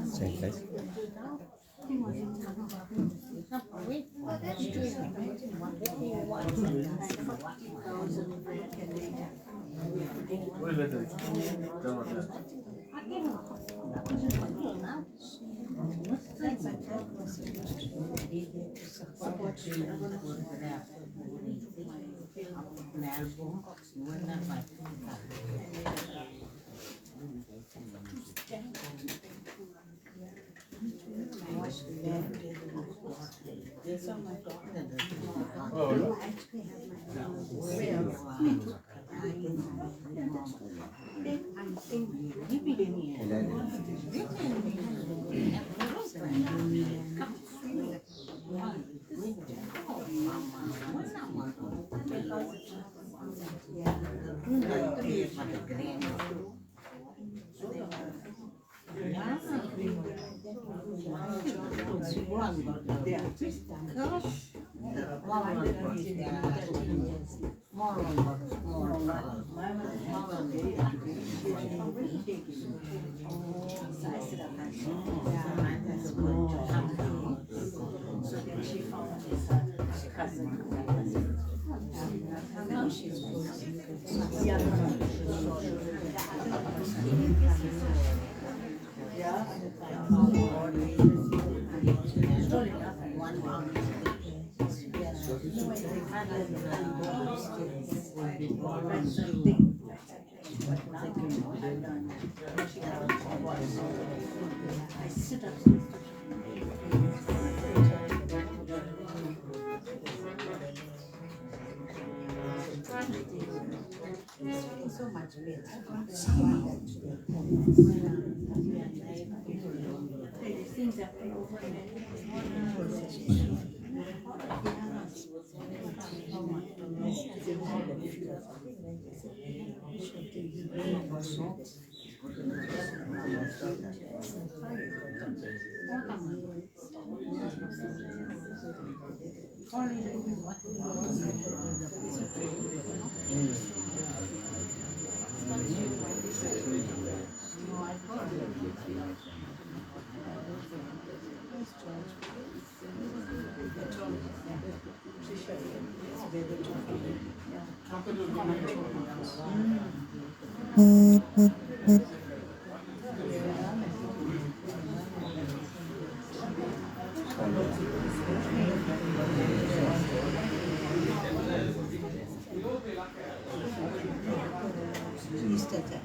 Same place. So much better.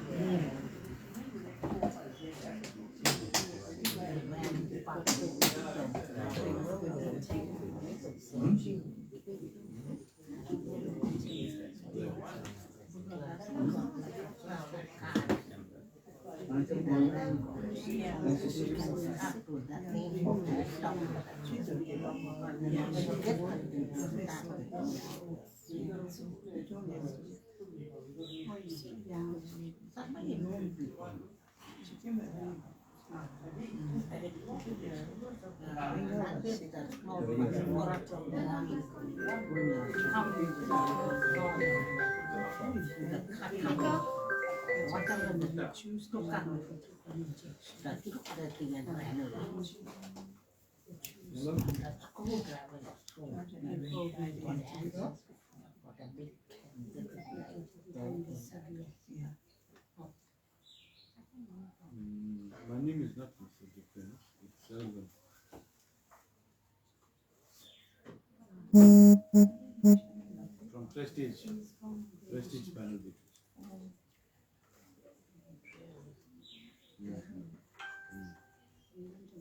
My name is not Mr. Defense, it's Servant. From Prestige Panel Beaters.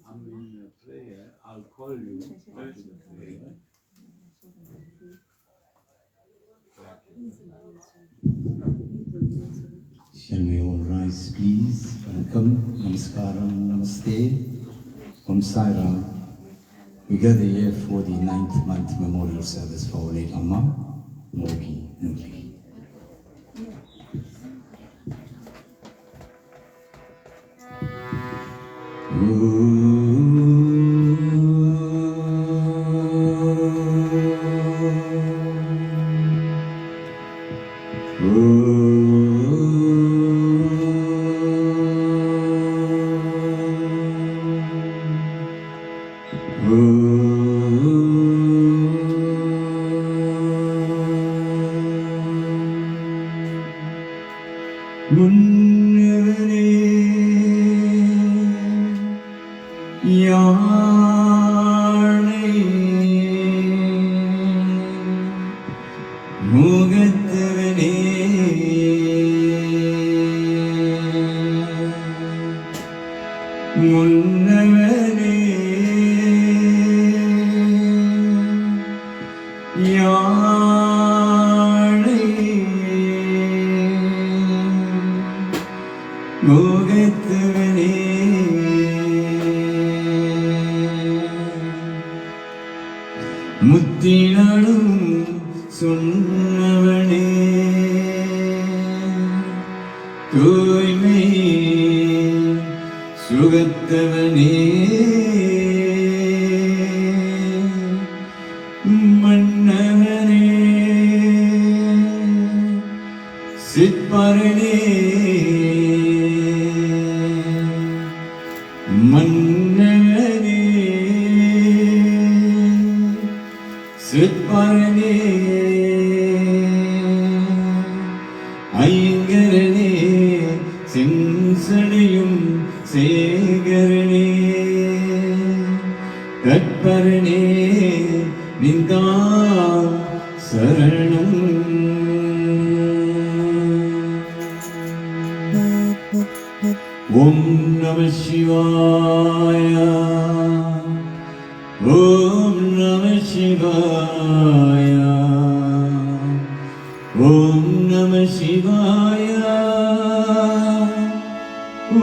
I'm in prayer, I'll call you after the prayer. Shall we all rise, please? Welcome, Namaskaram, Namaste, Om Sai Ram. We gather here for the 9th month memorial service for our late Amma, Mogi Nuli. முன்னவனே யாழை முகத்தவனே முன்னவனே யாழை முகத்தவனே முத்தினாலும் சொன்னவனே தூய்மை சுகத்தவனே மன்னவனே சிற்பரனே மன்னவனே சிற்பரனே ஐங்கரனே செஞ்சடையும் சேகரனே கற்பரனே நிந்தா சரணம் ஓம் நம சிவாய ஓம் நம சிவாய ஓம் நம சிவாய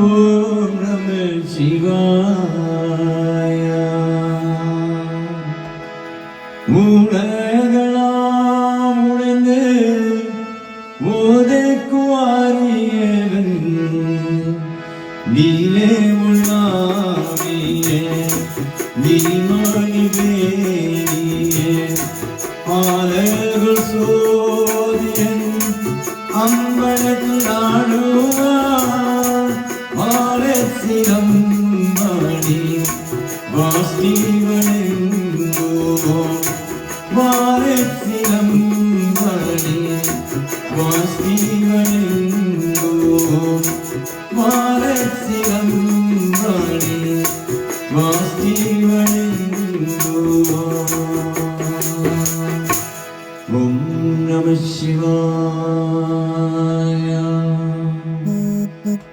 ஓம் நம சிவாய உலகளாம் உடைந்து ஓதைக்குவாரியவன் நீலே உள்ளாவியே நீமானிவேயே பாலர்கள் சோதியன் அம்பலத்து நாடுவார் மாலசிரம் மணி வாஸ்தீவனெங்கோ மாலசிரம் மணி வாஸ்தீவனெங்கோ மாலசிரம் மணி வாஸ்தீவனெங்கோ ஓம் நம சிவாய.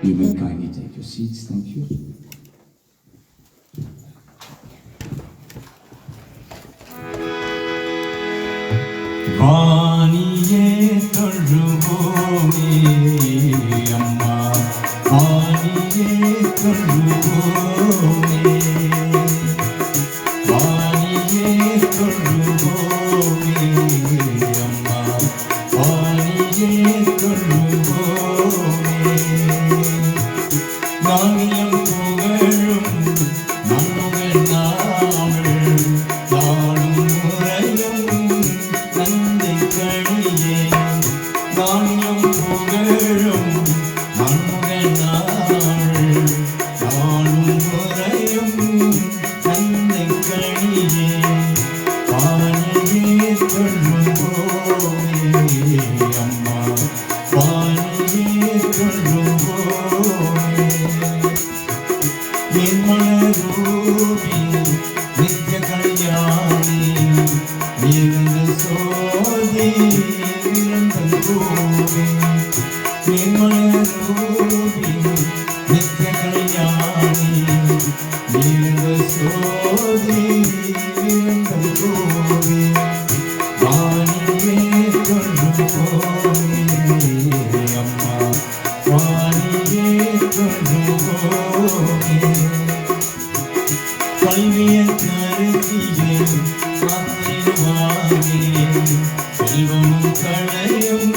You may kindly take your seats, thank you. வாணியே தொழுவோமே அம்மா வாணியே தொழுவோமே வாணியே தொழுவோமே அம்மா வாணியே தொழுவோமே நானியம் புகழும் நன்முகன் நாவல் நாளும் முறையும் நந்தை கழியே நானியம் புகழும் நன்முகன் நாவல் நாளும் முறையும் நந்தை கழியே வாணியே தொழுவோமே அம்மா வாணியே தொழுவோமே निर्मलरूपी नित्य कल्याणी निर्दोषी निरंतरूपी निर्मलरूपी नित्य कल्याणी निर्दोषी निरंतरूपी वाणिये தொழுவோமே அம்மா வாணியே தொழுவோமே கல்விய கருத்தியே காத்திடுவானே செல்வமும் களையும்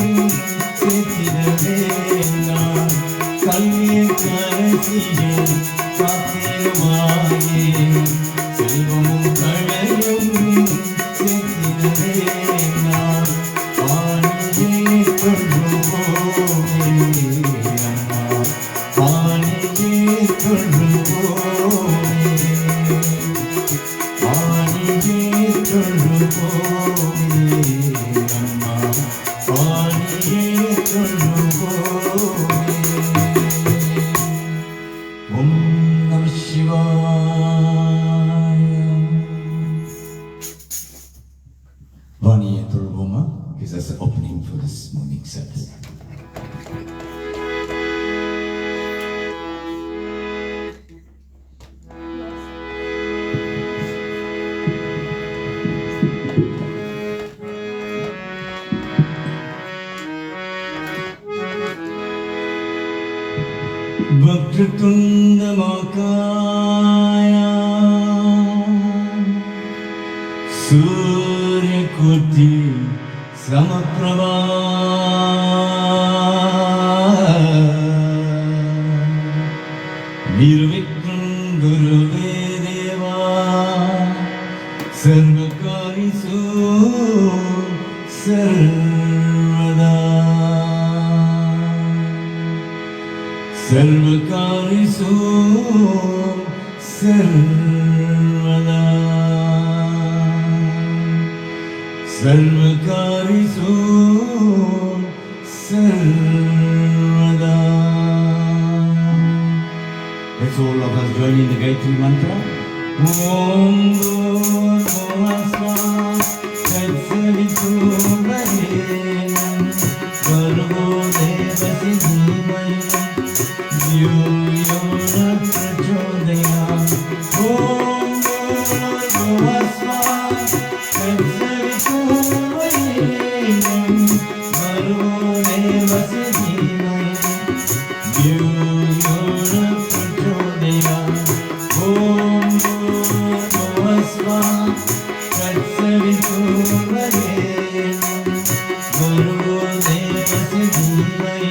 சேர்த்திடவே நான் கல்விய கருத்தியே காத்திடுவானே செல்வமும் களையும் சேர்த்திடவே நான் வாணியே தொழுவோமே Vani Turvoma gives us the opening for this morning service. Bhaktitunda Makaya Surya Kuti Samaprabha Nirvikram Guruvedeva Sarvakarisu Sarvada Sarvakarisu Sarvada Sarvakarisu Sarvada. Let's all of us join in the Gayatri Mantra. Om Bhuvasvaha Tatsavitruvarenam Bhargo Devasi Dhimai Dhyo Yo Na Prachodayat. Om Bhuvasvaha Tatsavitruvarenam Bhargo Devasi Dhimai Dhyo Yo Na Prachodayat. Om Bhuvasvaha Tatsavitruvarenam Bhargo Devasi Dhimai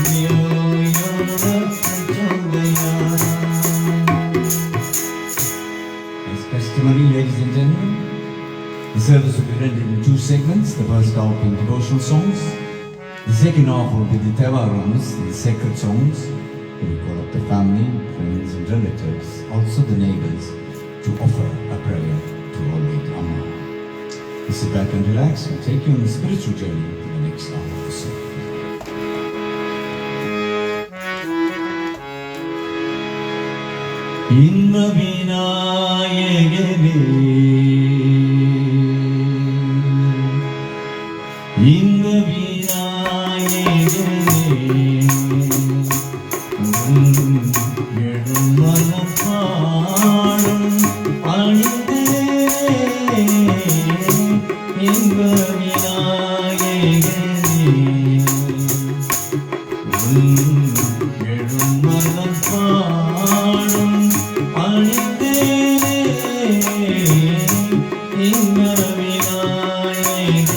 Dhyo Yo Na Prachodayat. As customary, ladies and gentlemen, the service will be rendered in two segments. The first half being devotional songs. The second half will be the Tevarams, the sacred songs. We call up the family, friends and relatives, also the neighbors, to offer a prayer to Our Lady Amma. Sit back and relax and take you on a spiritual journey to the next hour of the soul. Inna Vinayagane Inna Vinayagane Nirmalapadam Anide Inna Vinayagane Nirmalapadam Anide Inna Vinayagane.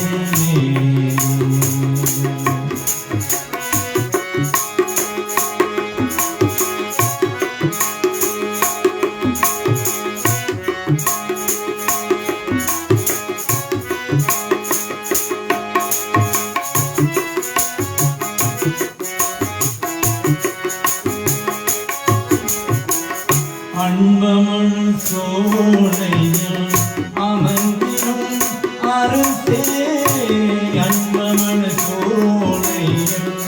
அன்பமன் சோழையன் அமர்ந்திடும் அரசே அன்பமன் சோழையன்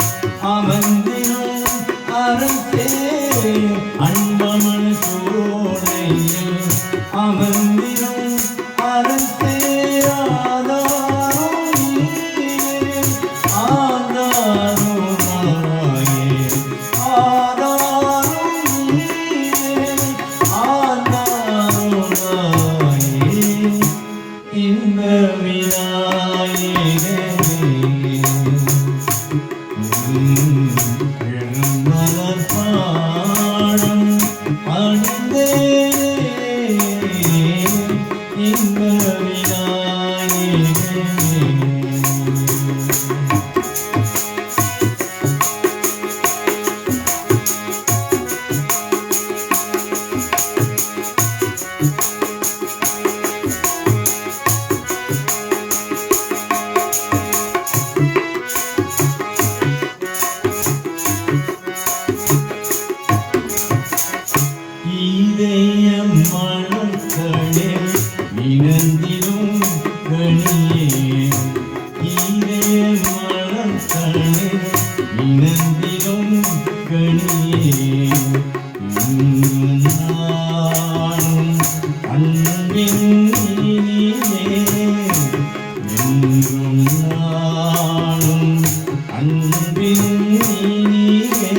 அன்பின் நீயே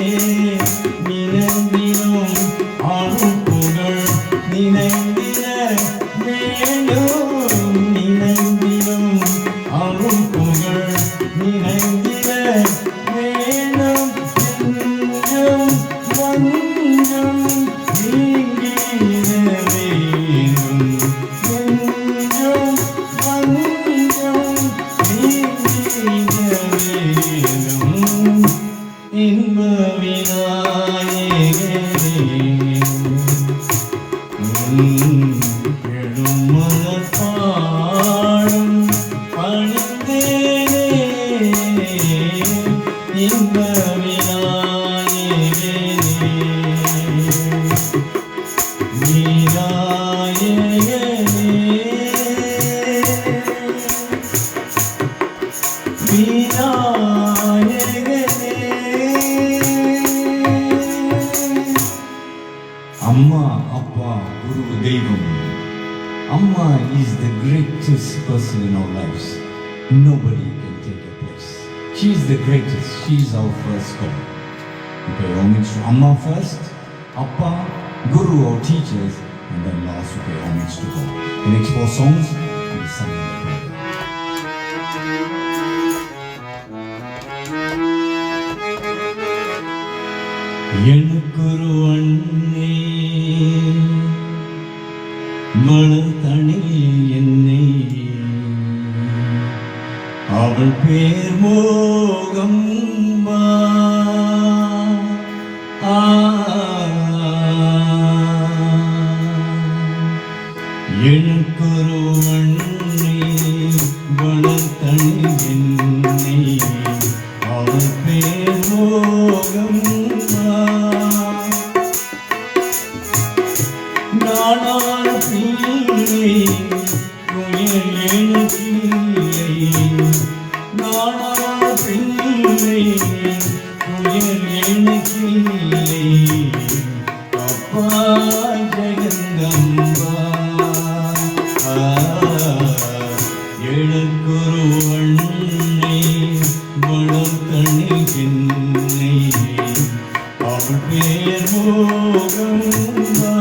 நினைந்திடும் ஆளும் புகழ் நினைந்திட வேண்டும் நினைந்திடும் ஆளும் புகழ் நினைந்திட வேண்டும் என்றும் வஞ்சம் நீங்கிட வேண்டும் என்றும் வஞ்சம் நீங்கிட வேண்டும் இன்ப விநாயகனே எழும் மனப்பாடும் பணிந்தேனே இன்ப விநாயகனே விநாயகனே Amma, Appa, Guru, Devam. Amma is the greatest person in our lives. Nobody can take her place. She is the greatest. She is our first God. We pay homage to Amma first, Appa, Guru, our teachers, and then last we pay homage to God. The next 4 songs will be sung in the choir. எனக்குரு அண்ணே மனத்தணில் என்னை அவள் பேர் மோகம் எனக்குரு அண்ணே மனத்தணில் என்னை அவள் பேர் மோகம் நானான பிள்ளை துயர் எனக்கில்லை நானான பிள்ளை துயர் எனக்கில்லை அப்பா ஜெகந்தம்பா எனக்குரு அண்ணே வளர்த்தணில் என்னை அவள் பேர் மோகம்பா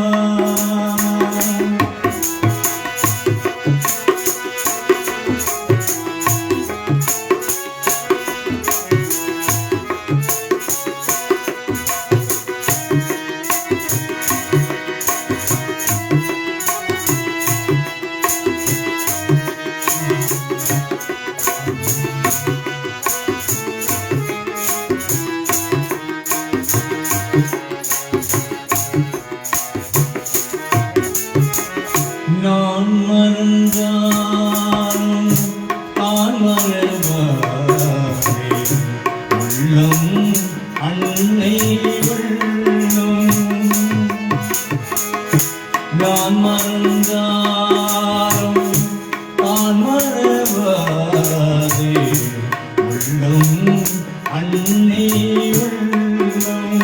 நான் மறந்தாலும் தான் மறவாதே உள்ளம் அன்னை உள்ளம் நான் மறந்தாலும் தான் மறவாதே உள்ளம் அன்னை உள்ளம்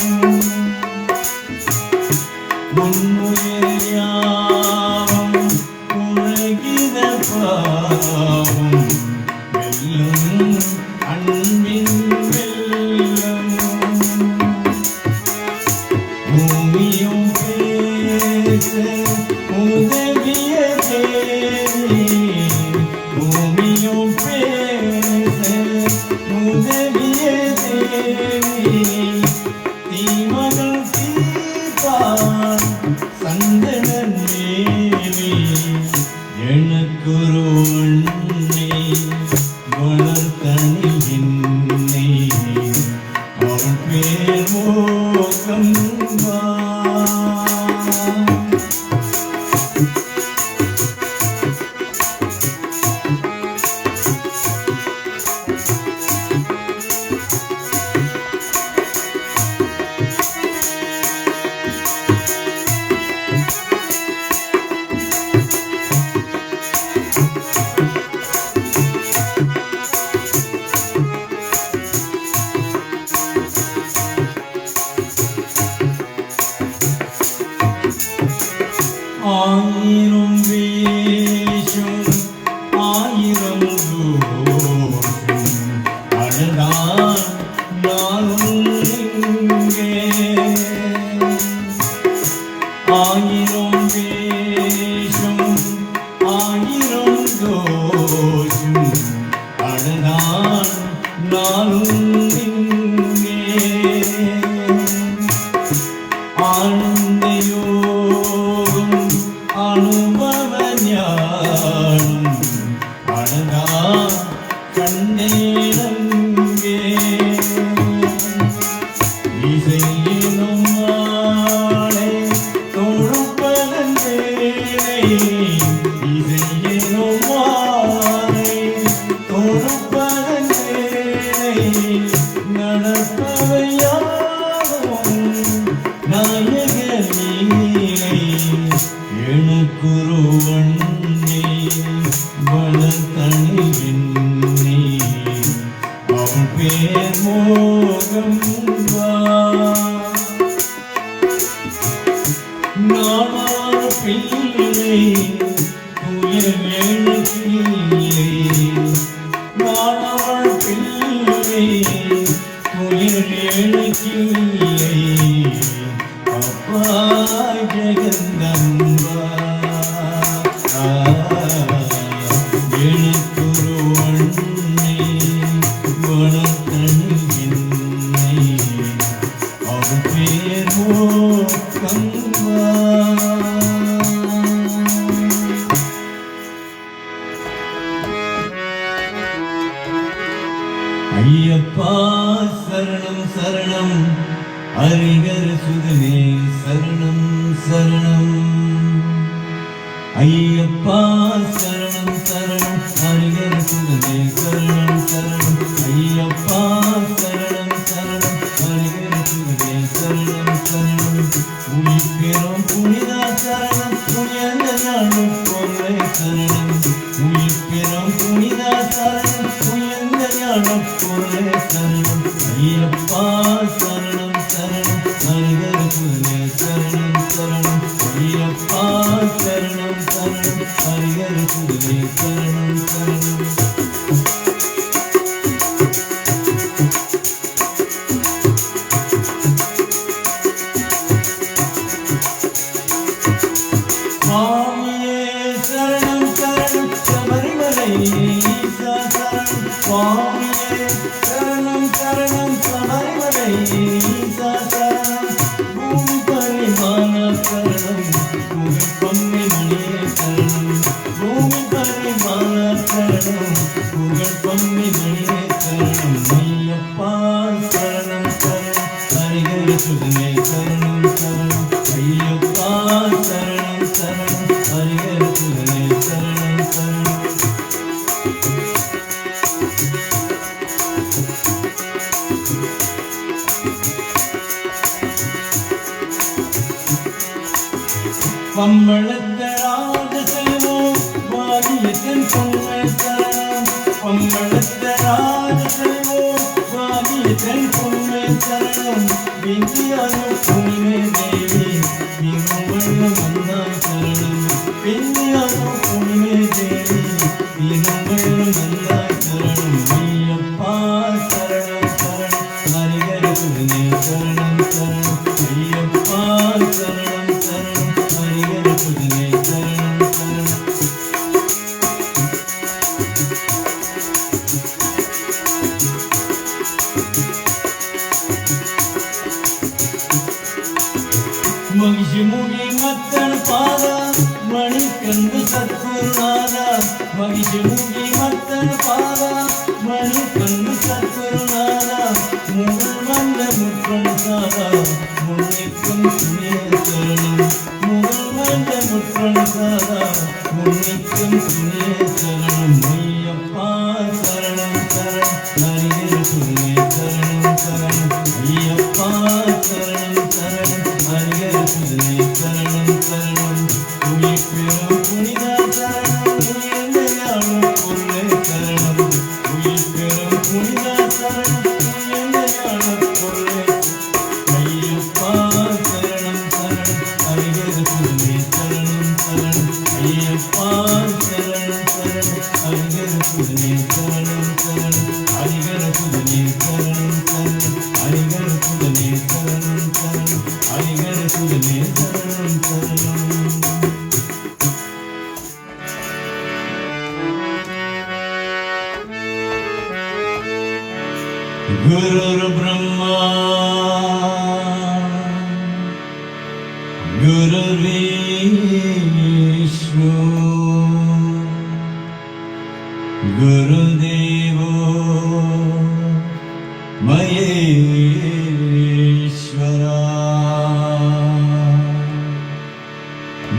முன்னுயிர் யாவும் உலகின பாவம் வெல்லும் அன்பின் வெல்லம் பூமியும் பேச உதவிய தேவி பூமியும் பேச உதவிய தேவி தீமகள் தீபான் சந்தனன் மேவி எனக்குரு அண்ணே வளர்த்தணில் என்னை அவள் பேர் மோகம்பா அழகான் நானும் இங்கே ஆயிரம் வேஷம் ஆயிரம் தோஷம் அழகான் நானும் இங்கே ஆனந்த யோகம் அனுபவ ஞானம் அழகான் கண்டேனங்கே இசையினும் மாலை தொழுப்பதன் வேளை இசையினும் மாலை தொழுப்பதன் வேளை நடப்பவையாகும் நாயக நீலை எழுக்குருவண்ணே வளர்த்தணிகின்றே அவள் பேர் மோகம் நானான பிள்ளை துயர் எழுக்கில்லை நானான பிள்ளை துயர் எழுக்கில்லை அப்பா ஜெகந்தம்பா எழுக்குருவண்ணே வளர்த்தணிகின்னை அவள் பேர் மோகம்பா ஐயப்பா சரணம் சரணம் ஹரிஹர சுதனே சரணம் சரணம் ஐயப்பா சரணம் சரணம் ஹரிஹர சுதனே சரணம் சரணம் ஐயப்பா சரணம் சரணம் ஹரிஹர சுதனே சரணம் சரணம் உயிர்பெறும் புனிதா சரணம் புனித நாளும் பொருளை சரணம் உயிர்பெறும் புனிதா சரணம் புனித நாளும் பொருளை சரணம் ஐயப்பா சரணம் சரணம் ஹரிஹர சுதனே சரணம் சரணம் ஐயப்பா சரணம் சரணம் ஹரிஹர சுதனே சரணம் சரணம் சுவாமியே சரணம் சரணம் சபரிமலை ஈசா சரணம் சுவாமியே சரணம் சரணம் சபரிமலை ஈசா சரணம் பூமி பரிமாண சரணம் புகழ் பம்மி மணியே சரணம் பூமி பரிமாண சரணம் புகழ் பம்மி மணியே சரணம் ஐயப்பா சரணம் சரணம் ஹரிஹர சுதனே சரணம் சரணம் ஐயப்பா சரணம் சரணம் ஹரிஹர சுதனே சரணம் சரணம் பம்பளத்த ராஜ செல்வம் வாதியத்தின் பொன்மை சரணம் பம்பளத்த ராஜ செல்வம் வாதியத்தின் பொன்மை சரணம் விந்தியான புனிமே தேவி திருவள்ள மன்னாய் சரணம் விந்தியான புனிமே தேவி திருவள்ள மன்னாய் சரணம் ஐயப்பா சரணம் சரணம் ஹரிஹர சுதனே சரணம் சரணம் ஐயப்பா சரணம் சரணம் ஹரிஹர சுதனே சரணம் சரணம் மகிஷமுகி மத்தன பாத மணிக்கண்டு சத்குருநாத மகிஷமுகி மத்தன பாத மணிக்கண்டு சத்குருநாத முகல் வந்த முற்றன் சாதா முன்னிக்கும் துணிய சரணம் முகல் வந்த முற்றன் சாதா முன்னிக்கும் துணிய சரணம் ஐயப்பா சரணம் சரணம் ஹரிஹர சுதனே சரணம் சரணம் ஐயப்பா சரணம் சரணம் ஹரிஹர சுதனே சரணம் சரணம் உயிர்பெறும் புனிதா சரணம் உயர்ந்த ஞானம் பொருளை சரணம் உயிர்பெறும் புனிதா சரணம் உயர்ந்த ஞானம் பொருளை ஐயப்பா சரணம் சரணம் ஹரிஹர சுதனே சரணம் சரணம் ஐயப்பா சரணம் சரணம் ஹரிஹர சுதனே சரணம் சரணம் ஹரிஹர சுதனே சரணம் गुरुर्ब्रह्मा गुरुर्विष्णु गुरुदेवो महेश्वरा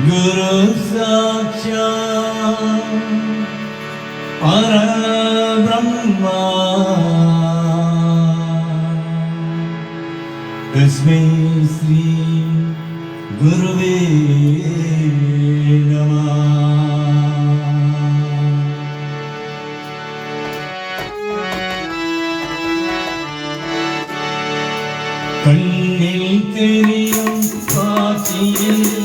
गुरु साक्षात् परब्रह्मा तस्मै श्री गुरुवे नमः. கண்ணில் தெரியும் காட்சியெல்லாம்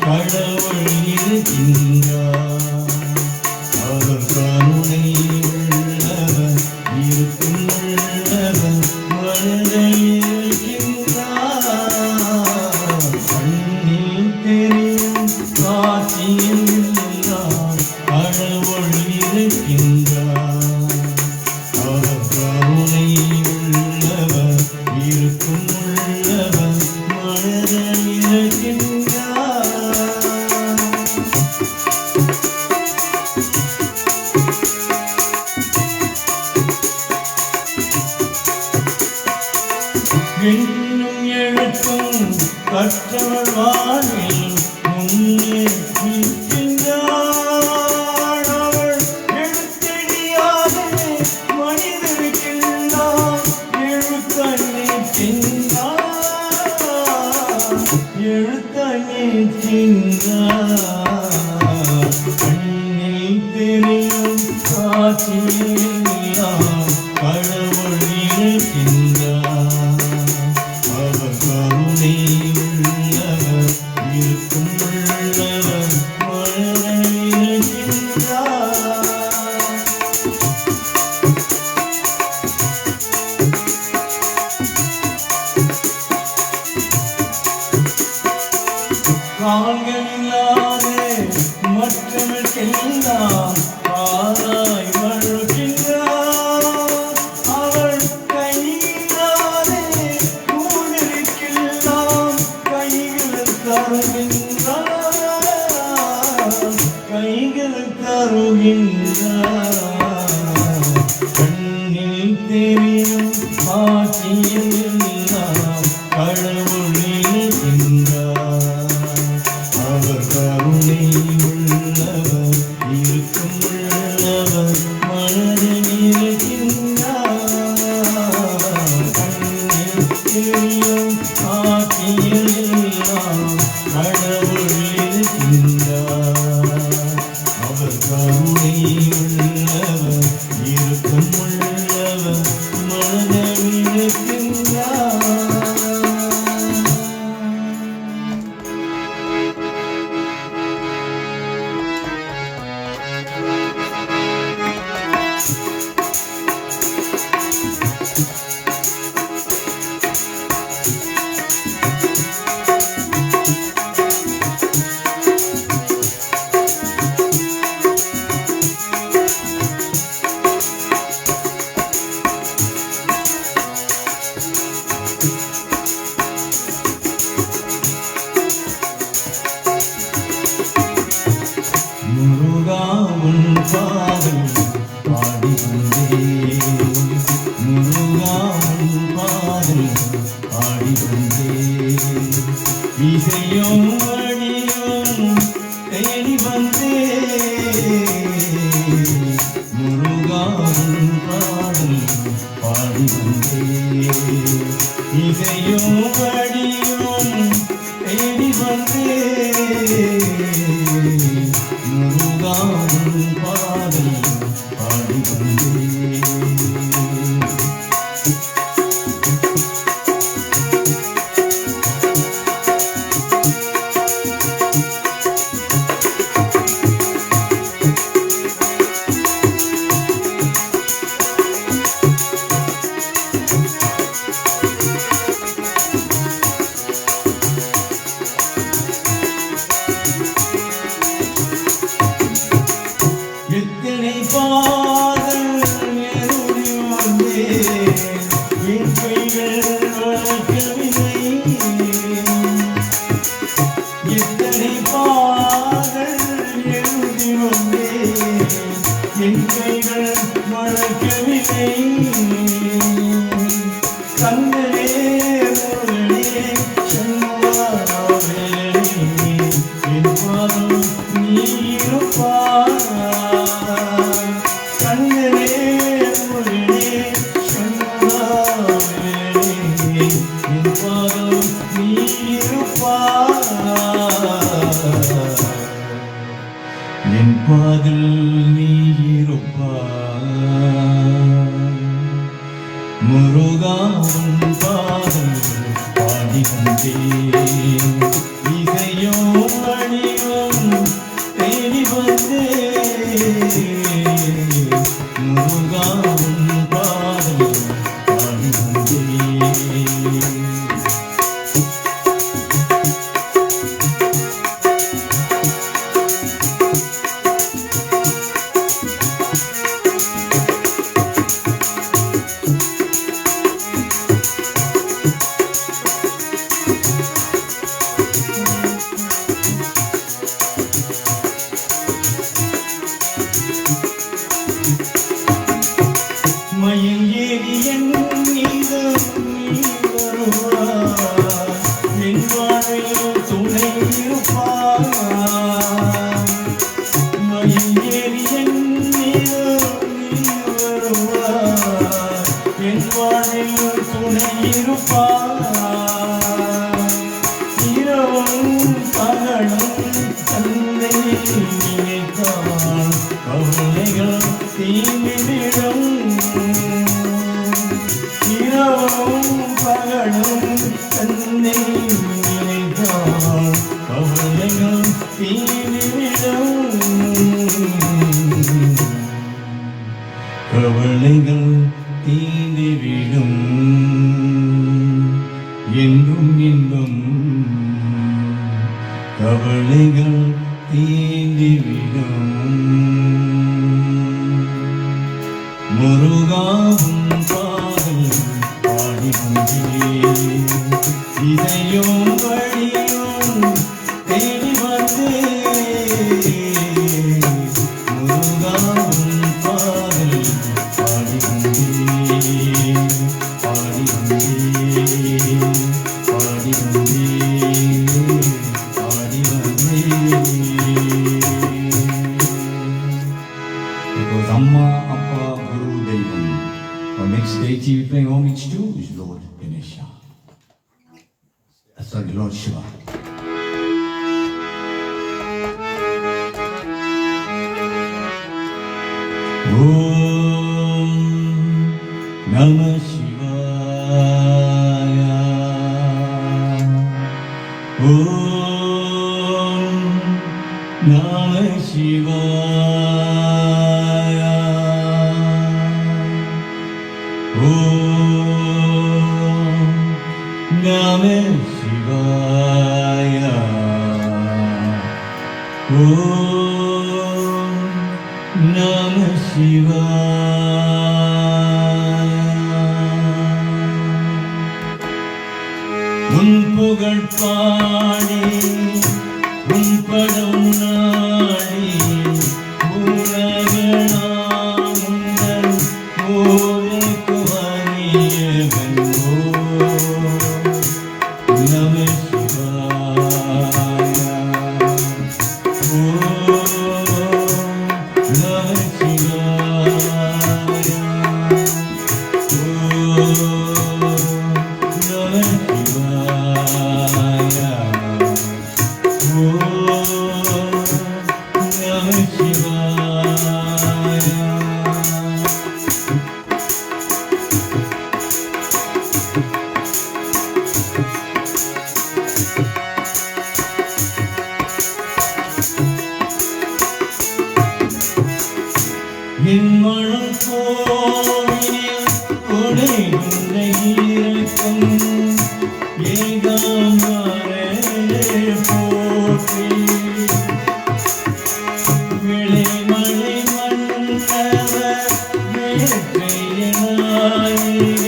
கடவுள் இருக்கின்றார். அவர் கருணை உள்ளவர் இருக்கும் உள்ளவர் மனதில் இருக்கின்றார். கண்ணில் தெரியும் காட்சியெல்லாம் கடவுள் இருக்கின்றார். அவர் கருணை உள்ளவர் இருக்கும் உள்ளவர் மனதில் இருக்கின்றார். எண்ணும் எழுத்தும் கற்றவர் வாழ்வில் முன்னே நிற்கின்றார். அவள் எழுத்தடியாக மனிதருக்கெல்லாம் எழுத்தணிக்கின்றார். கண்ணில் தெரியும் காட்சியெல்லாம் கடவுள் இருக்கின்றார். அவர் கருணை உள்ளவர் இருக்கும் உள்ளவர் மனதில் இருக்கின்றார். கால்களில்லாத மற்றவர்க்கெல்லாம் ஆராய் வழுகின்றார். அவள் கையில்லாத ஊழலுக்கெல்லாம் கைகள் தருகின்றார். கைகள் தருகின்றார். கண்ணில் தெரியும் காட்சியெல்லாம் கடவுள் இருக்கின்றார். அவர் கருணை உள்ளவர் இருக்கும் உள்ளவர் மனதில் இருக்கின்றார். கண்ணில் தெரியும் காட்சியெல்லாம் கடவுள் இருக்கின்றார். அவர் கருணை உள்ளவர் இருக்கும் உள்ளவர் மனதில் இருக்கின்றார். முருகா உன் பாதம் பாடி வந்தேன். முருகா உன் பாதம் பாடி வந்தேன். இசையும் வழியும் தேடி வந்தேன். முருகா உன் பாதம் பாடி வந்தேன். இசையும் வழியும் தேடி வந்தேன். முருகா உன் பாதம் பாடி வந்தேன். எத்தனை பாதங்கள் என் கைகள் வளைக்கவில்லை. எத்தனை பாடல் எழுதி வந்தேன், என் கைகள் வளைக்கவில்லை. கண்ணனே முருகனே சண்முகராவே, என் பாதம் நீ இருப்பாய். கண்ணனே முருகனே சண்முகராவே, என் பாதம் நீ இருப்பாய். என் பாதல் நீ இருப்பாய். முருகா உன் பாதம் பாடி வந்தேன், இசையோ வடிவம் தேடி வந்தேன். முருகா உன் பாதம் பாடி வந்தேன். மயங்கேறி என் மீதும் நீ வருவாய், என் வாழ்வில் துணை இருப்பாய். மயங்கேறி என் மீதும் நீ வருவாய், என் வாழ்வில் துணை இருப்பாய். இரவும் பகலும் தந்தை நினைத்தால் கவலைகள் தீர்ந்துவிடும். இரவும் பகலும் தன்னை நினைத்தால் கவலைகள் தீர்ந்துவிடும். கவலைகள் தீர்ந்துவிடும். என்றும் இன்பம் கவலைகள் தீர்ந்துவிடும். முருகாவும் பாதல் பாடி வந்தேன், இதையும் வழியும் தேடி வந்தேன். முருகாவும் பாதல் பாடி வந்தேன், பாடி வந்தேன், பாடி வந்தேன், பாடி வந்தேன். Because Amma, Appa, Guru, Devam. Our next deity we pay homage to is Lord Ganesha. Sorry, Lord Shiva. Om Namah Shivaya. Om Namah Shivaya. Om Namah Shivaya. Om Namah Shivaya. உன் புகழ் பாடி உன் படம் நாடி உலகனாம் உந்தன் ஓருக்கு வணியவன் நம சிவாய. நம சிவாய. என் மனம் கோவிலில் கொடை உன்னை இருக்கும் ஏகாம்பரே போற்றி. விளைமலை மன்னவர் வேற்றைய நாயக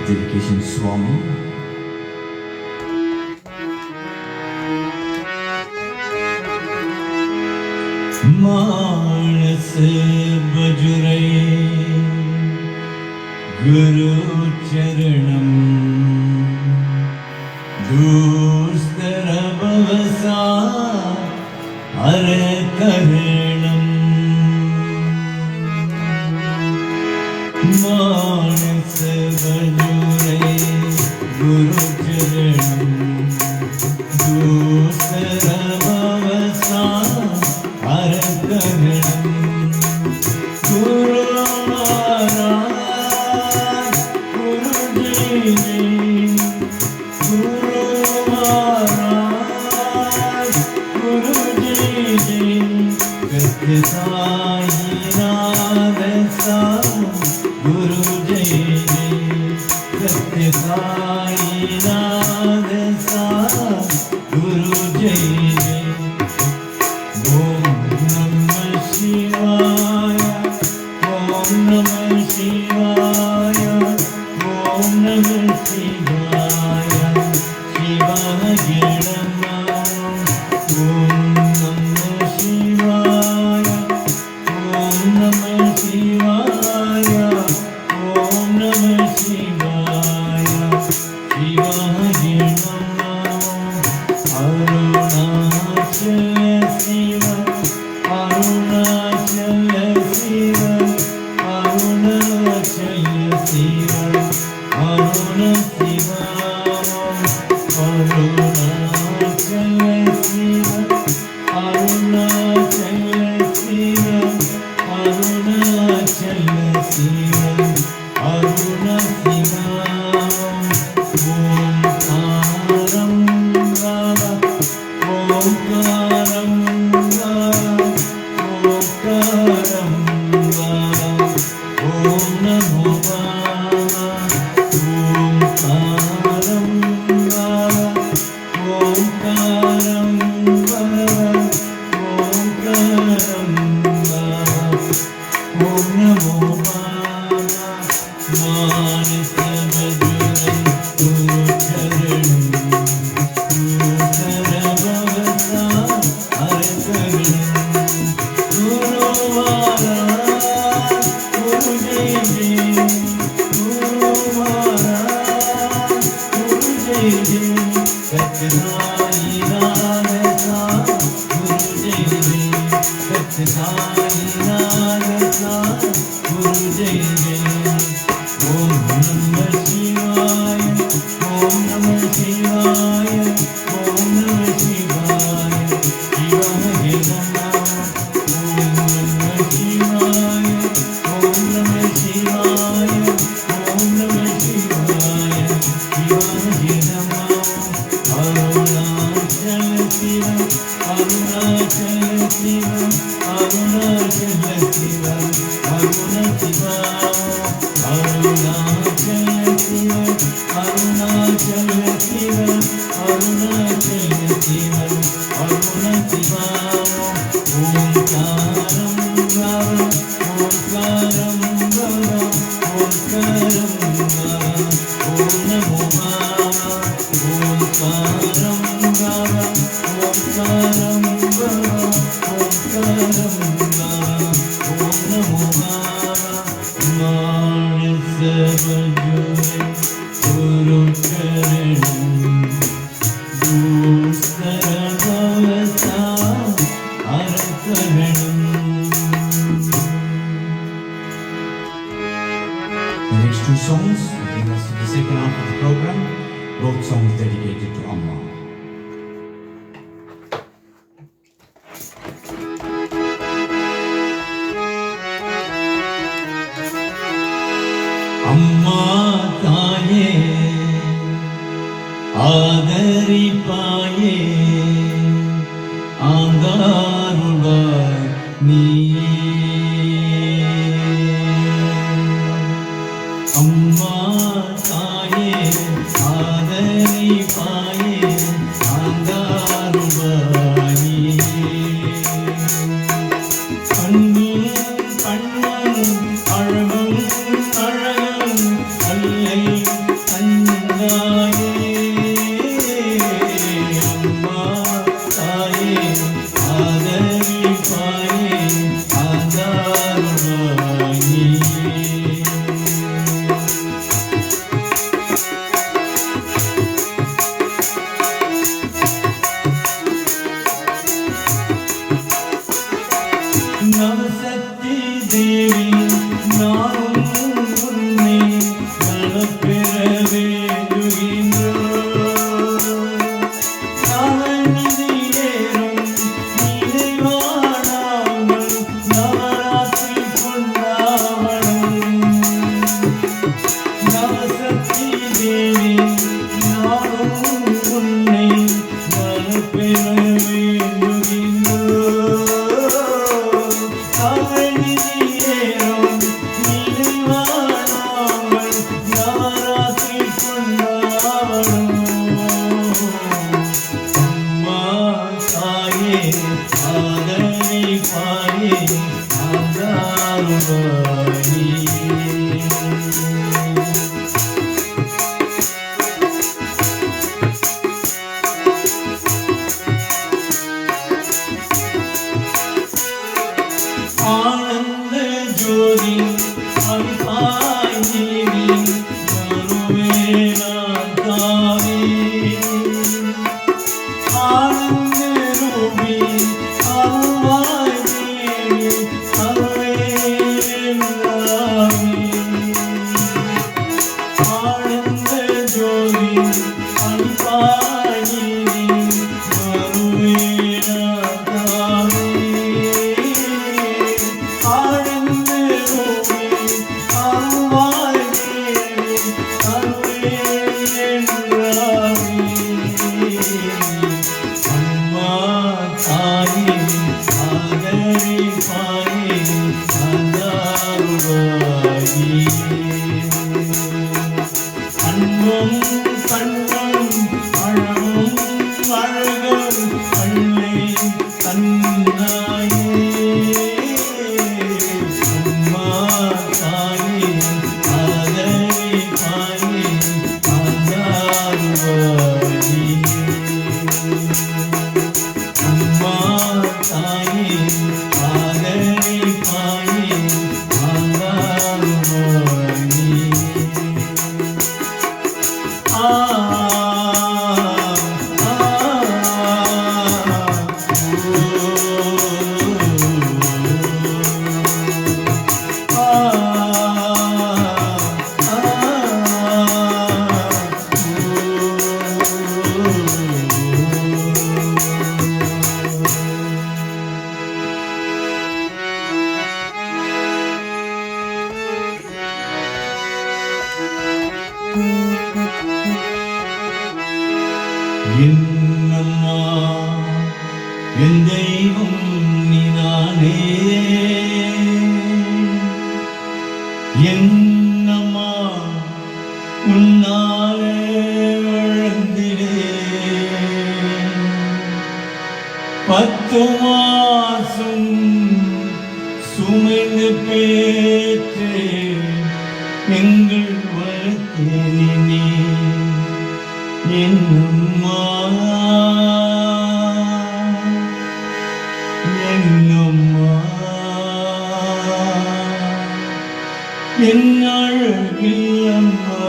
Dedication Swami. मानस बजुरे गुरु चरणम दूस्तर भवसा हर करणम मानस बजुरे गुरु चरणम दूस्तर भवसा हर करणम गुरु महाराज गुरु जी गुरु महाराज गुरु जी सत्य साई नाथ Thank you. ஆனந்த ஜோதி அல்பாய் நீதி வருவேனாகாவே ஆனந்த ரூபி அருள்வாய் தேவி அருளேனாவே ஆனந்த ஜோதி அல்பாய் நீதி வருவேனாகாவே அன்பும் கண்ணும் அழகும் அழகும் அள்ளை தன்னாயே அம்மா தாயே ஆதரி பாயே ஆதாருவாயே அம்மா தாயே ஆதரி பாயே ஆதாருவாயே என்னம்மா என் தெய்வம் நீதானே என்னம்மா உன்னாலே வளர்ந்திடேன் 10 மாசம் சுமைந்து பேற்றேன் எங்கள் வளர்த்தேனே என்னம்மா என்னம்மா என் அழகில்லம்மா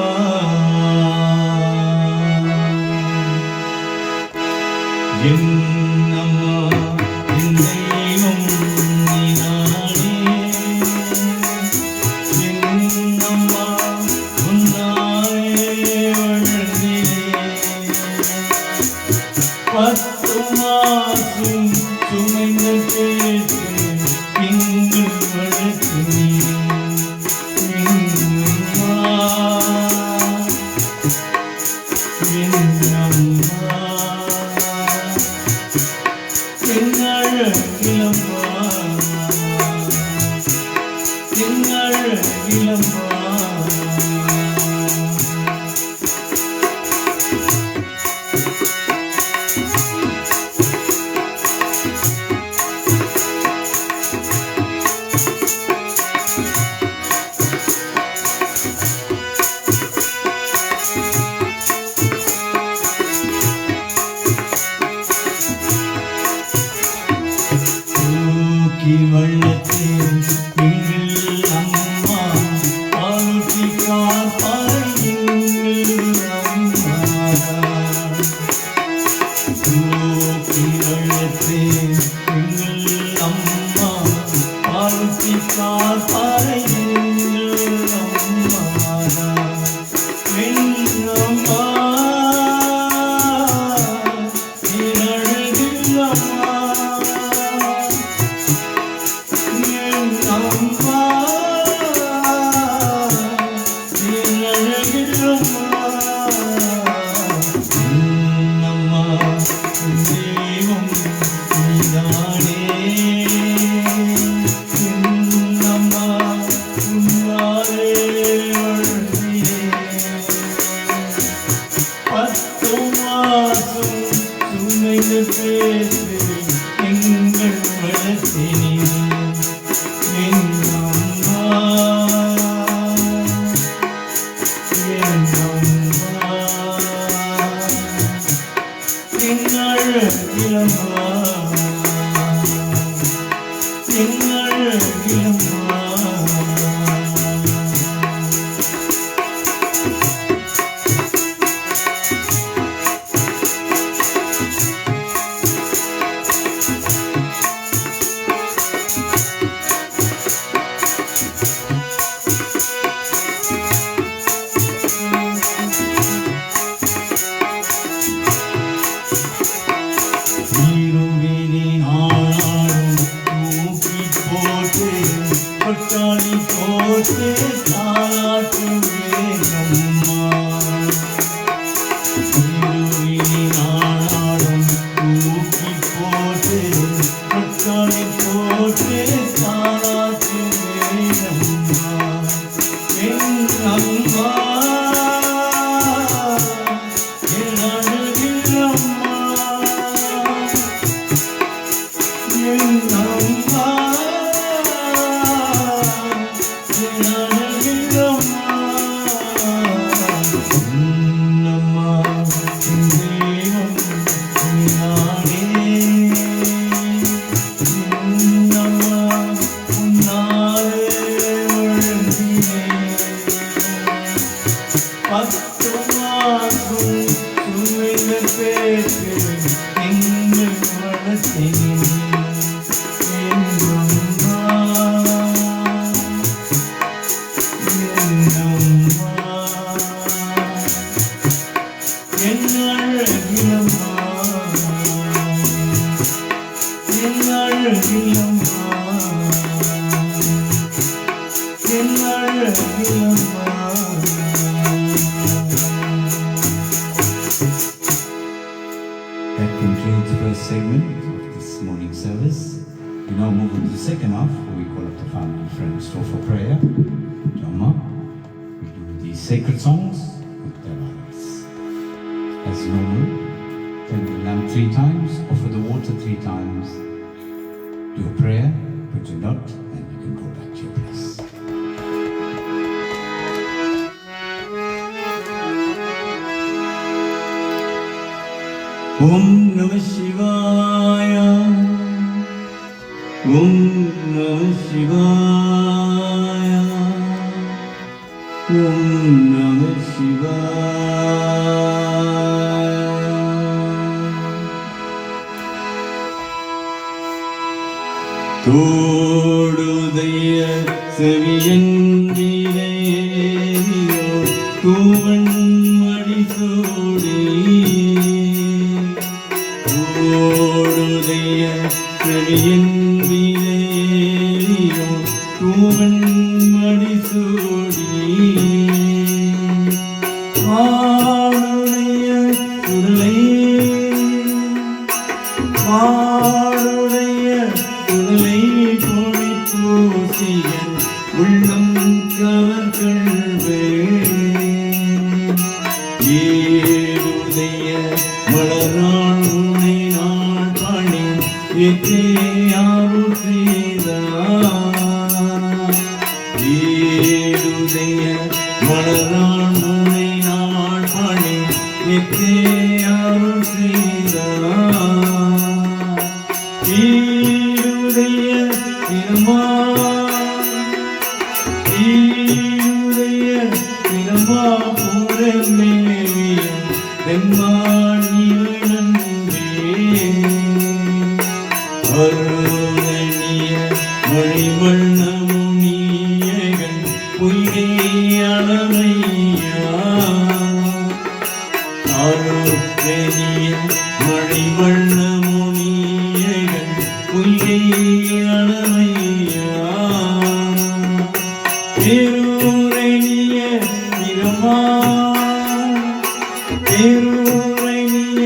என்னம்மா என் தெய்வம் நீதானே என்னம்மா உன்னாலே வளர்ந்தேன் 10 மாசம் சுமைந்து பேற்றேன் எங்கள் வளர்த்தேன் என்னம்மா என்னம்மா என் அழகிலம்மா என் அழகிலம்மா தூக்கி வள்ளத்தில் எங்கள் அம்மா பாலூட்டி போட்டு தாளாட்டுவேன் அம்மா. நாளும் தூக்கி போட்டு மக்களை போட்டு தாளாட்டுவேன் அம்மா. என் அம்மா என் அழகில் அம்மா, என் அம்மா என் அழகில் அம்மா. அம்மா என் தெய்வம் நீதானே. அம்மா உன்னாலே வாழ்கிறேன். 10 மாதம் சுமைந்த பேச்சு எங்கள் மனசில் என்னம்மா என்னம்மா என் அழகிலம்மா என் அழகிலம்மா என் அழகிலம்மா. That concludes the first segment of this morning service. We now move on to the second half, where we call up the family and friends to offer prayer to Amma. We do the sacred songs with their lives. As normal, turn the lamp 3 times, offer the water 3 times, do a prayer, put your note, and you can go back to your place. Om Namah Shivaya, Om Namah Shivaya, Om Namah Shivaya. தோடுதைய செவியன்றிலேயோ தூவன் மடிசூடி, தோடுதைய செவியன்றிலேயோ தூவன் மடிசூடி, ஆளுடைய சுடலை ஆளுடைய சுடலை பொடி பூசியன் உள்ளம் கவர்கள்வே, ஏழுதைய மலராள் உனை நாள் பணி எத்தேயாருள் செய்தார், ஏழுதைய மலராள் உனை நாள் பணி எத்தேயாருள் செய்தார், ஈருடைய திருமா ஈருடைய திருமா புறமேவிய வெம்மாணிய நன்றே, அருளனிய மணிவண்ணமுனியகன் பொய்கை அளமையா, அருளனிய மணிவண்ணமுனியகன் பொய்கை அளமையா, பேரூரணிய பிரமா பேரூரணிய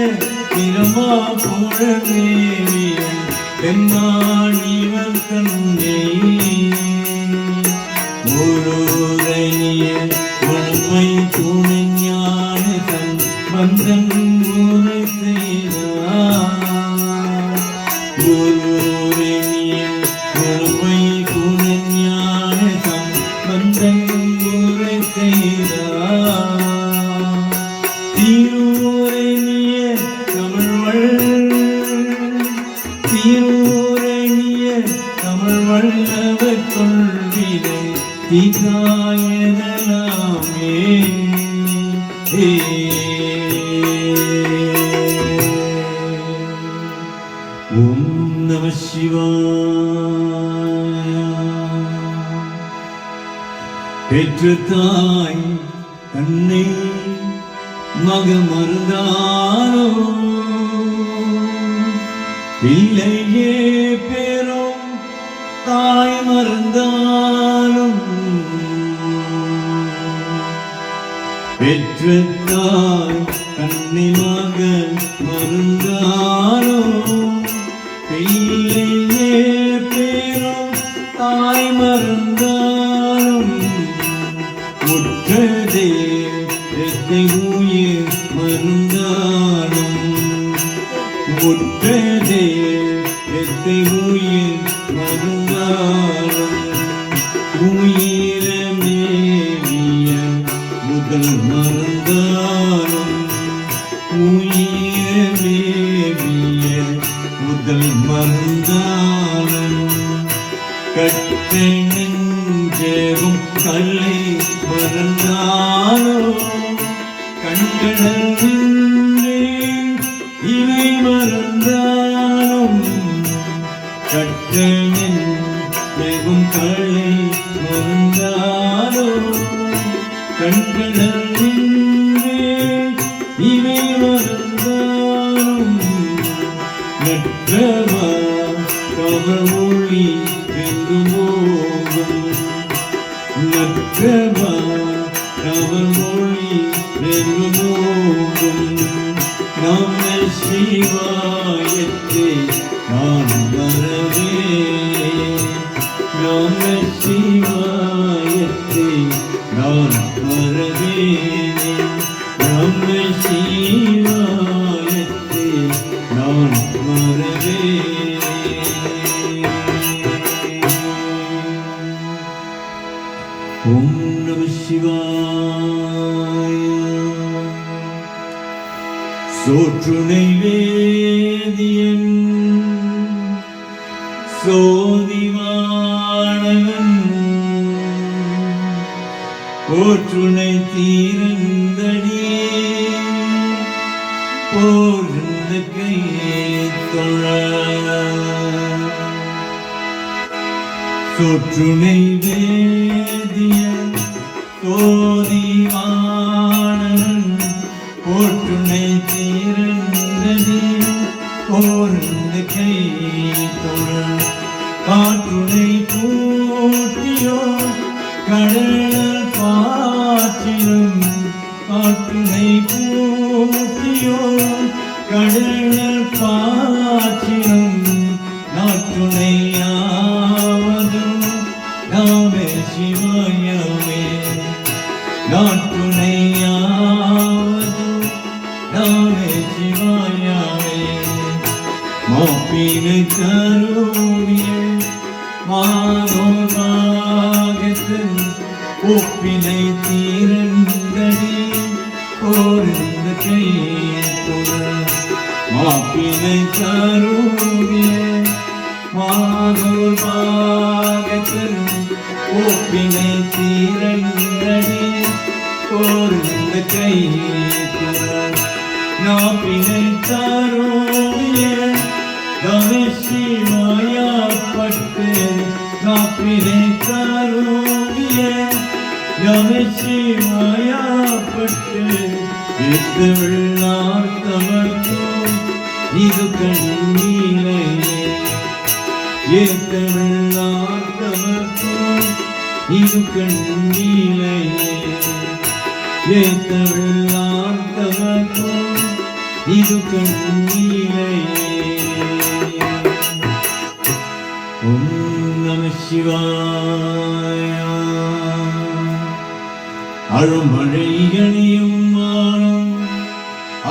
பிரமா புறமேவிய வெம்மாணிவன் தந்தை, முருகனிய உண்மை துணை ஞான சம்பந்தன் முறை செய்தார், குருரணிய உண்மை துணை ஞான சம்பந்தன் முறை செய்தார், தீரூரணிய தமிழ்வள் தீரூரணிய தமிழ் வல்லவர் கொள்வினை திகாயதலாமே. ஓம் நம சிவாய. பெற்று தாய் தன்னை மகமருந்தானோ, பிள்ளையே பெறும் தாய் மறந்தாலும் பெற்ற தாய் கண்ணிமாக மருந்தாரோ பிள்ளையே பேரும் தாய் மருந்தாரும் உற்றதே எத்தை உயிர் மருந்தாரும் உற்றதே எத்தை உயிர் மருந்தாரும் உயிரமேவிய முதல் மருந்தாரும் உயிரமேவிய முதல் மருந்தாரும் கட்டை நெஞ்சேகும் கல்லை மறந்தாலோ கண்களே இவை மறந்தாலும் கட்டை நெஞ்சேகும் கல்லை மறந்தாலோ கண்களே இவை மறந்தாலும் நற்றவா கவமொழி வெங்குமோகம் நற்றவா கவமொழி வெங்குமோகம் நம சிவாயத்தை நான் மறவே நம சிவாயத்தை நான் மறவே நம சிவாயத்தை நான் மறவே ஓம் நம சிவாய சோற்றுணை வேதியன் சோதிவாணன் போற்றுணை தீரந்தடி போர்ந்த கையை தொழ சொற்றுணை வேதிய தோதிவாணன் போற்றுணை தீரந்தடி போர்ந்த கையை தொழ காற்றுணை பூட்டியோ கடல் பாற்றிலும் காற்றுணை பூட்டியோ கடல் பாற்றிலும் நாட்டுணையாவதும் நாமே சிவாயமே நாட்டுணையாவதும் நாமே சிவாயமே மாப்பினை கருவிய மானோபாகத்தின் ஒப்பினை தீரந்தடி போர்ந்த கையை தொழ மாப்பினை கருவிய மானோபாகத்தின் ஒப்பினை தீரந்தடி போர்ந்த கையை தொழ நாப்பினை கருவிய நமசிவாயப்பட்டு நாப்பினை கருவிய நமசிவாயப்பட்டு இத்தமிழ்நாள் தமக்கும் இது கண்ணீரையே ஏத்தமிழ்நாள் தமக்கும் இது கண்ணீரையே ஏத்தமிழ்நாள் தமக்கும் இது கண்ணீரையே ஓம் நம சிவாய அழுமழைகளையும் மாறும்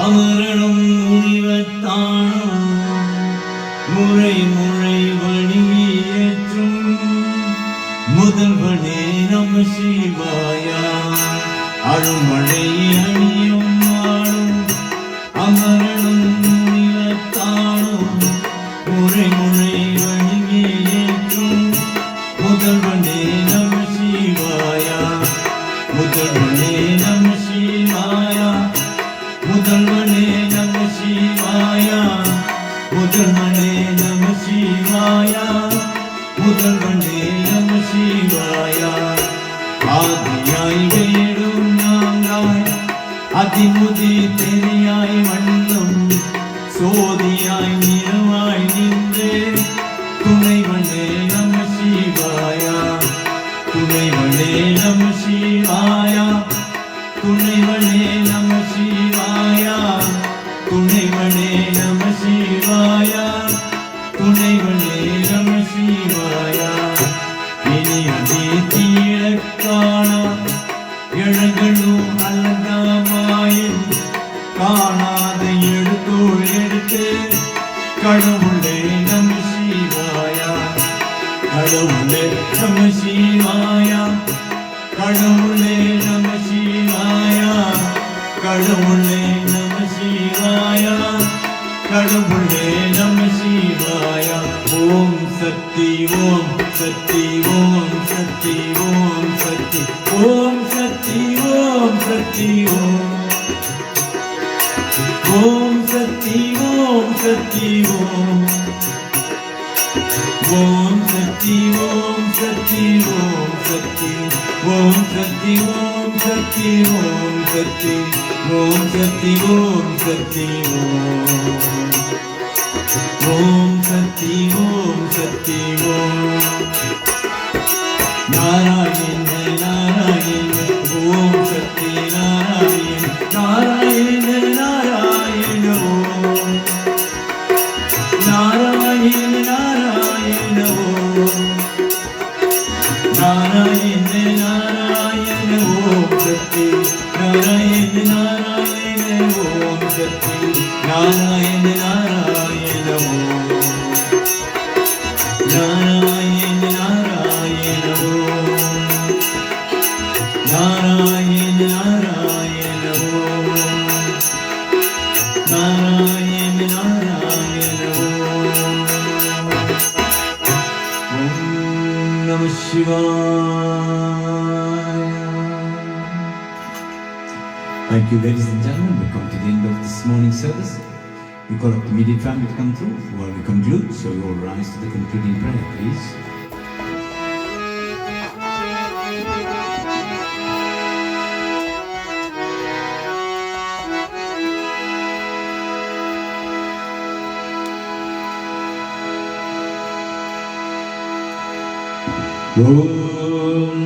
அமரனும் முனிவத்தானும் முறை முறை வணியேற்றும் முதல்வனே நம சிவாய அழுமழை அணியும் மாறும் அமரனும் முனிவத்தானும் முறை முறை வணியேற்றும் முதல்வனே நம சிவாய முதல்வனே நம சிவாய முதல்வனே நம சிவாய முதல்வனே நம சிவாய முதல்வனே நம சிவாய ஆதியாய் வேடும் நாங்காய் அதிமுதி தெரியாய் வண்ணம் சோதியாய் நிறவாய் நின்று துணைவனே நம சிவாய துணைவனே நம சிவாய துணைவனே நம சிவாயா, துணைவனே நம சிவாயா, துணைவனே நம சிவாயா. இனி அதே தீழக்கான எழங்களும் அல்லதாமாயின் காணாத எடுத்தோள் எடுத்து கடவுளே நம சிவாயா, கடவுளே நம சிவாயா, கடவுளே நம சிவாயா, கடவுளே நம சிவாயா, கடவுளே நம சிவாயா. ஓம் சக்தி ஓம் சக்தி ஓம் சக்தி ஓம் சக்தி ஓம் சக்தி ஓம் சக்தி ஓம் ஓம் சக்தி ஓம் சக்தி ஓம் ஓம் சக்தி ஓம் சக்தி ஓம் சக்தி ஓம் சக்தி ஓம் சக்தி ஓம் சக்தி ஓம் சக்தி ஓம் சக்தி ஓம் சக்தி ஓம் சக்தி ஓம் நாராயண நாராயண ஓம் சக்தி நாராயண நாராயண நாராயண ஓம் நாராயண நாராயண ஓம் நாராயண நாராயண ஓம் சக்தி நாராயண நாராயண ஓம் சக்தி நாராயண நாராயண ஓம் நாராயண நாராயண ஓம் நாராயண நாராயண ஓம் நாராயண நாராயண ஓம். ஓம் நம சிவாய. Thank you, ladies and gentlemen. We come to the end of this morning service. We call up the immediate family to come through while we conclude. So you all rise to the concluding prayer, please. Om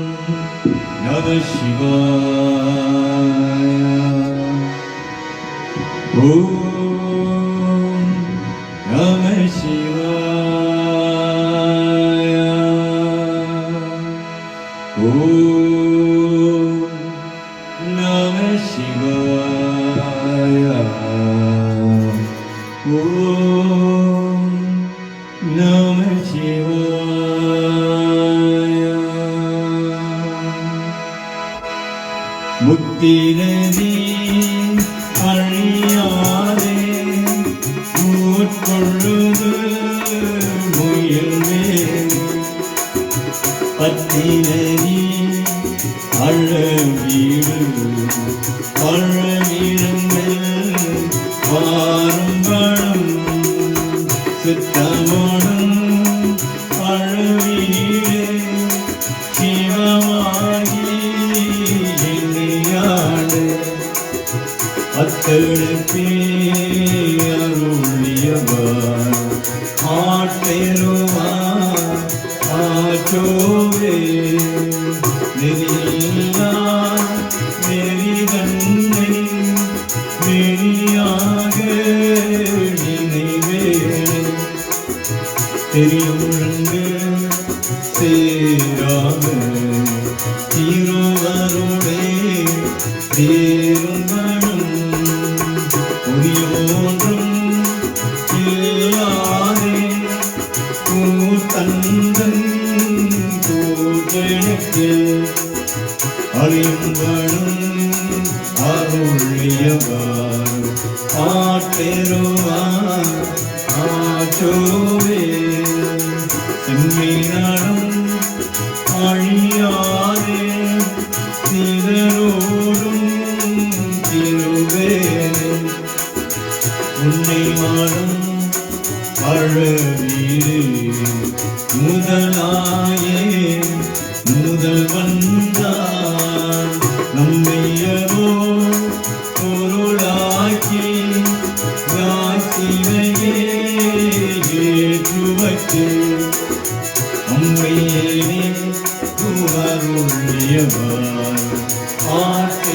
Namah Shivaya. Om Namah Shivaya. Om Namah Shivaya. Om Namah Shivaya. முத்தினி அழியாதே உட்கொள்ளுது முயல்வே பத்தினி அழவீடு அழவீடுங்கள் பாரும்படம் சித்தமோடும் அழவீடே சிவமாகி அத்தெழுப்பே அருளியவர் ஆட்டெருவார் ஆற்றோவே நெறியில்லா நெறிதன்னை நெறியாக நினைவே தெரியுழங்கு சேராக திருவருளே தேருங்கணும் ஒன்றும் இல்லாதே தந்தன் தூஜனுக்கு அறியும்படும் அருளியவர் ஆட்டெருவார் ஆற்றோவே செம்மையினாலும் அழியாதே சிதரோடும் திருவேனே உன்னை மாடும் அழவீடு முதலாயே முதல் வந்தான் நம்மையவோ பொருளாக்கி யாசினையே ஏற்றுவக்கு அம்மையே அருளியவர் ஆற்றே